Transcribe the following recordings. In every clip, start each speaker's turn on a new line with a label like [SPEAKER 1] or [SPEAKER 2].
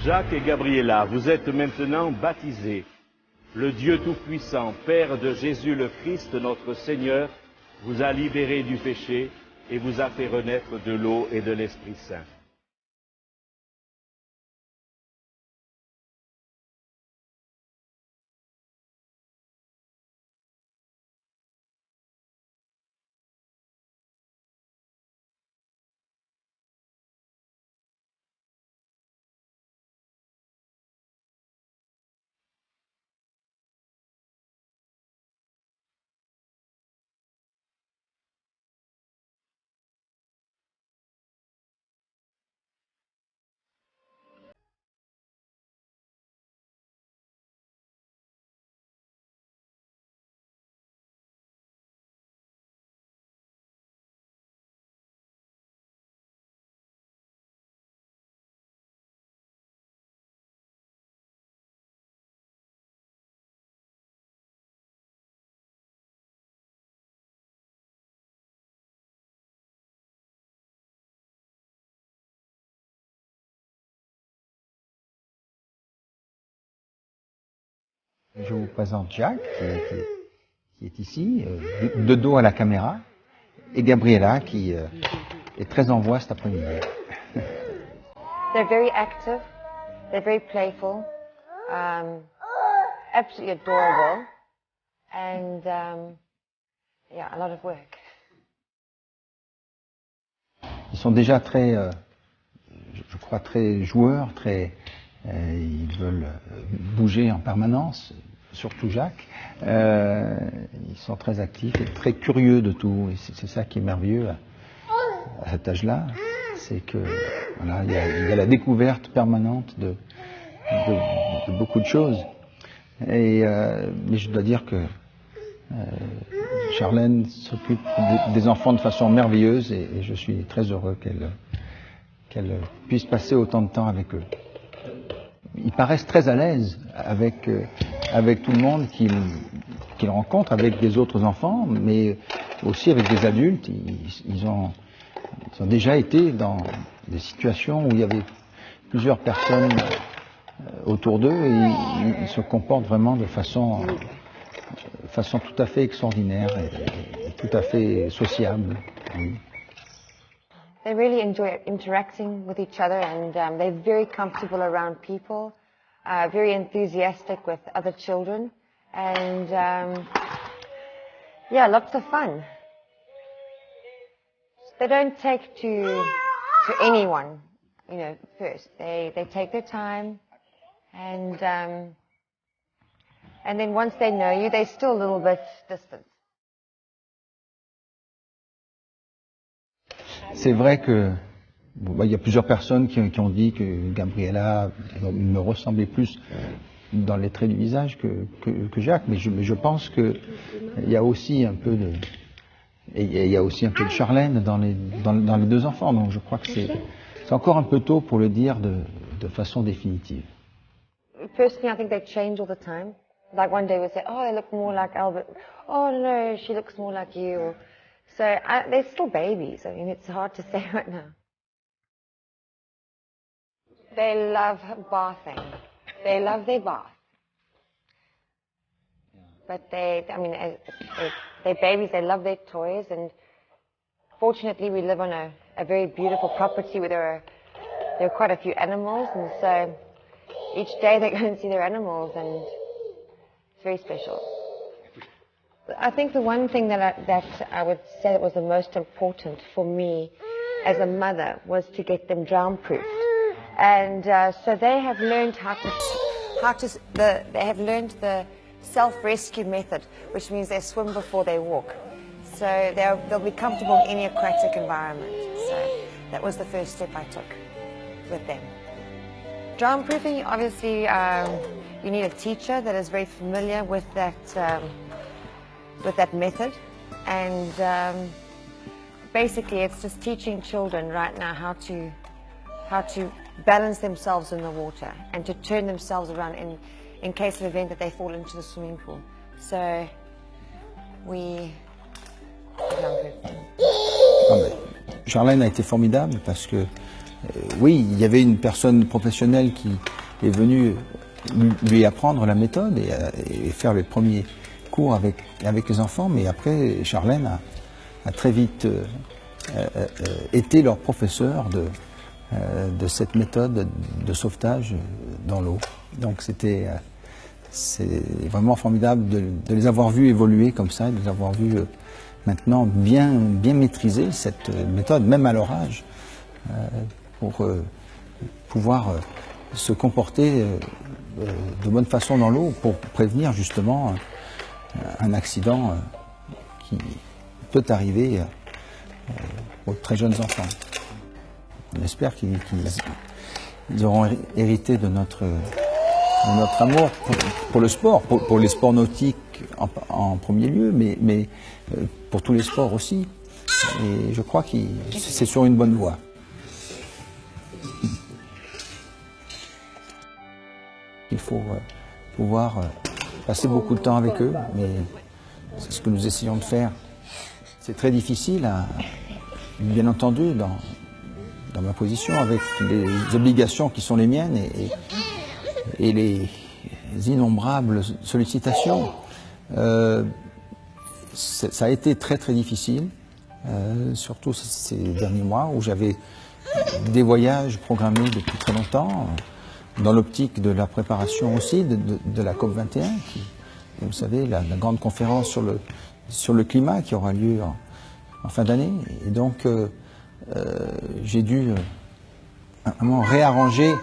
[SPEAKER 1] Jacques et Gabriela, vous êtes maintenant baptisés. Le Dieu Tout-Puissant, Père de Jésus le Christ, notre Seigneur, vous a libérés du péché et vous a fait renaître de l'eau et de l'Esprit Saint.
[SPEAKER 2] Je vous présente Jacques, qui est ici, de dos à la caméra, et Gabriela, qui est très en voix cet après-midi.
[SPEAKER 3] They're very active, they're very playful, absolutely adorable, and yeah, a lot of work.
[SPEAKER 2] Ils sont déjà très, je crois, très joueurs, ils veulent bouger en permanence, surtout Jacques. Ils sont très actifs et très curieux de tout. Et c'est ça qui est merveilleux à cet âge-là, c'est que voilà, il y a la découverte permanente de beaucoup de choses. Mais je dois dire que Charlène s'occupe des enfants de façon merveilleuse et je suis très heureux qu'elle puisse passer autant de temps avec eux. Ils paraissent très à l'aise avec tout le monde qu'ils rencontrent, avec des autres enfants, mais aussi avec des adultes. Ils ont déjà été dans des situations où il y avait plusieurs personnes autour d'eux et ils se comportent vraiment de façon tout à fait extraordinaire et tout à fait sociable. Oui.
[SPEAKER 3] They really enjoy interacting with each other, and they're very comfortable around people, very enthusiastic with other children, and yeah, lots of fun. They don't take to anyone, you know, first. They take their time, and then once they know you, they're still a little bit distant.
[SPEAKER 2] C'est vrai que il y a plusieurs personnes qui ont dit que Gabriela me ressemblait plus dans les traits du visage que Jacques, mais je pense que il y a aussi un peu de Charlène dans les deux enfants, donc je crois que c'est encore un peu tôt pour le dire de façon définitive.
[SPEAKER 3] Personally, I think they change all the time. Like one day we say, oh, they look more like Albert. Oh no, she looks more like you. So they're still babies. I mean, it's hard to say right now. They love bathing. They love their bath. But they're babies. They love their toys. And fortunately, we live on a very beautiful property where there are quite a few animals. And so each day they go and see their animals, and it's very special. I think the one thing that I would say that was the most important for me as a mother was to get them drown-proofed, and so they have learned they have learned the self-rescue method, which means they swim before they walk, so they'll be comfortable in any aquatic environment. So that was the first step I took with them. Drown-proofing, obviously, you need a teacher that is very familiar with that method, and basically it's just teaching children right now how to balance themselves in the water and to turn themselves around in case of event that they fall into the swimming pool. So we
[SPEAKER 2] Charlène a été formidable parce que oui, il y avait une personne professionnelle qui est venue lui apprendre la méthode et faire les premiers cours avec les enfants, mais après, Charlène a très vite été leur professeur de cette méthode de sauvetage dans l'eau. Donc c'est vraiment formidable de les avoir vus évoluer comme ça, de les avoir vus maintenant bien maîtriser cette méthode, même à leur âge, pour pouvoir se comporter de bonne façon dans l'eau pour prévenir justement un accident qui peut arriver aux très jeunes enfants. On espère qu'ils auront hérité de notre amour pour le sport, pour les sports nautiques en premier lieu, mais pour tous les sports aussi. Et je crois que c'est sur une bonne voie. Il faut pouvoir passer beaucoup de temps avec eux, mais c'est ce que nous essayons de faire. C'est très difficile, bien entendu, dans ma position, avec les obligations qui sont les miennes et les innombrables sollicitations. Ça a été très très difficile, surtout ces derniers mois où j'avais des voyages programmés depuis très longtemps, dans l'optique de la préparation aussi de la COP21, qui, vous savez, la grande conférence sur le climat qui aura lieu en fin d'année. Et donc, j'ai dû vraiment réarranger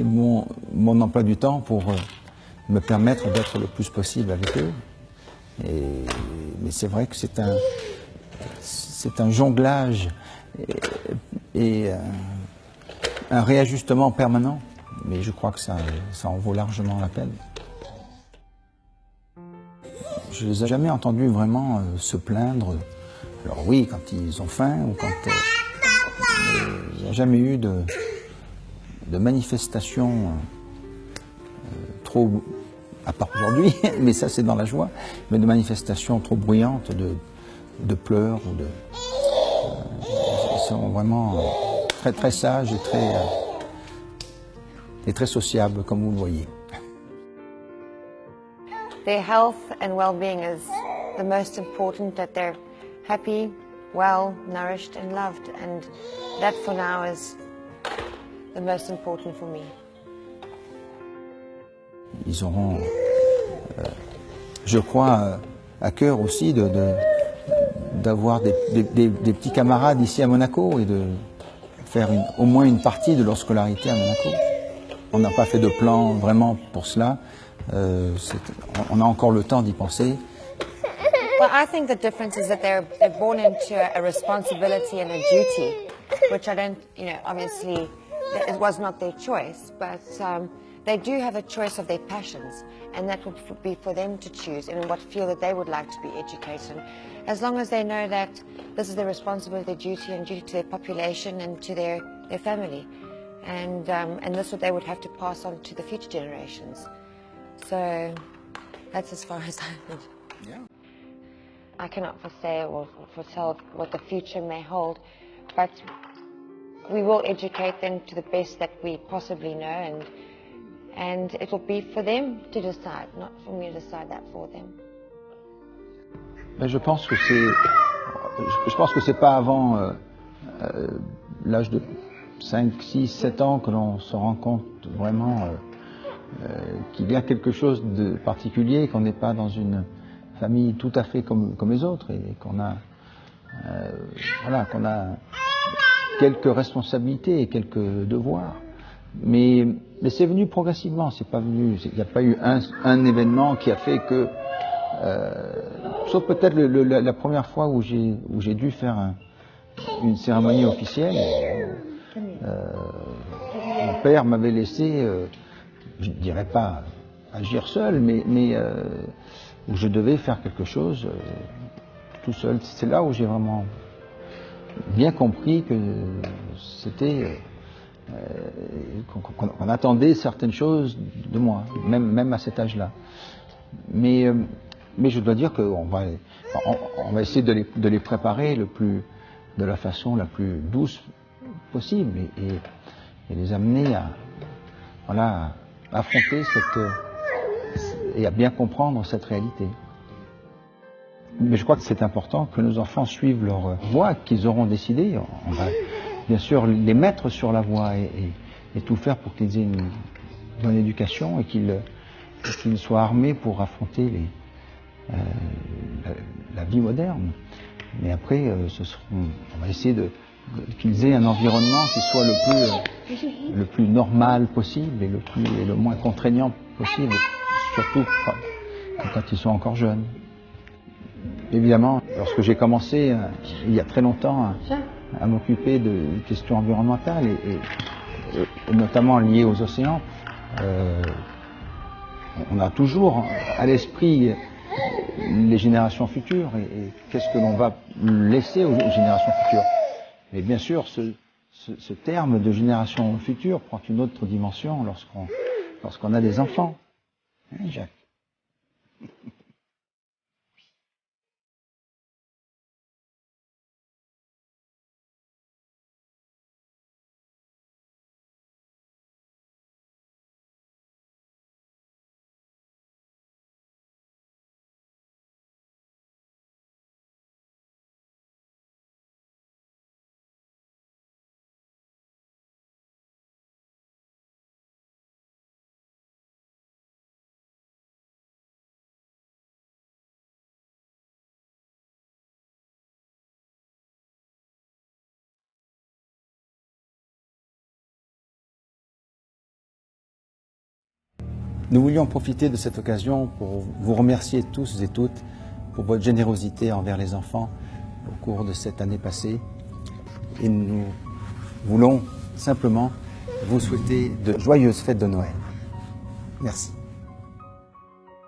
[SPEAKER 2] mon emploi du temps pour me permettre d'être le plus possible avec eux. Mais c'est vrai que c'est un jonglage et un réajustement permanent, mais je crois que ça en vaut largement la peine. Je les ai jamais entendus vraiment se plaindre. Alors oui, quand ils ont faim ou quand il n'y a jamais eu de manifestation trop, à part aujourd'hui, mais ça c'est dans la joie, mais de manifestations trop bruyantes, de pleurs ou ils sont vraiment très très sages et très sociables, comme vous le voyez.
[SPEAKER 3] Their health and well-being is the most important, that they're happy, well, nourished and loved, and that for now is the most important for me.
[SPEAKER 2] Ils auront, je crois, à cœur aussi d'avoir des petits camarades ici à Monaco et de faire au moins une partie de leur scolarité à Monaco. On n'a pas fait de plan vraiment pour cela. On a encore le temps d'y penser.
[SPEAKER 3] Well, I think the difference is that they're born into a responsibility and a duty, which I don't, obviously it was not their choice, but they do have a choice of their passions, and that would be for them to choose in what field that they would like to be educated in. As long as they know that this is their responsibility, their duty, and duty to their population and to their family, and this is what they would have to pass on to the future generations. So that's as far as I would. Yeah. I cannot foresay or foretell what the future may hold, but we will educate them to the best that we possibly know, and it will be for them to decide, not for me to decide that for them.
[SPEAKER 2] Ben, je pense que c'est pas avant l'âge de 5, 6, 7 ans que l'on se rend compte vraiment qu'il y a quelque chose de particulier, qu'on n'est pas dans une famille tout à fait comme les autres et qu'on a quelques responsabilités et quelques devoirs. Mais c'est venu progressivement, c'est pas venu, il n'y a pas eu un événement qui a fait que, sauf peut-être la première fois où j'ai dû faire une cérémonie officielle. Mon père m'avait laissé, je ne dirais pas agir seul, mais où je devais faire quelque chose tout seul. C'est là où j'ai vraiment bien compris que c'était qu'on attendait certaines choses de moi, même à cet âge-là. Mais je dois dire qu'on va essayer de les préparer le plus de la façon la plus douce possible et les amener à, voilà, à affronter et à bien comprendre cette réalité. Mais je crois que c'est important que nos enfants suivent leur voie qu'ils auront décidée. On va bien sûr les mettre sur la voie et tout faire pour qu'ils aient une bonne éducation et qu'ils soient armés pour affronter la vie moderne. Mais après, on va essayer qu'ils aient un environnement qui soit le plus normal possible et le moins contraignant possible, surtout quand ils sont encore jeunes. Évidemment, lorsque j'ai commencé, il y a très longtemps, à m'occuper de questions environnementales et notamment liées aux océans, on a toujours à l'esprit les générations futures et qu'est-ce que l'on va laisser aux générations futures. Mais bien sûr, ce terme de génération future prend une autre dimension lorsqu'on a des enfants. Hein, Jacques? Nous voulions profiter de cette occasion pour vous remercier tous et toutes pour votre générosité envers les enfants au cours de cette année passée. Et nous voulons simplement vous souhaiter de joyeuses fêtes de Noël. Merci.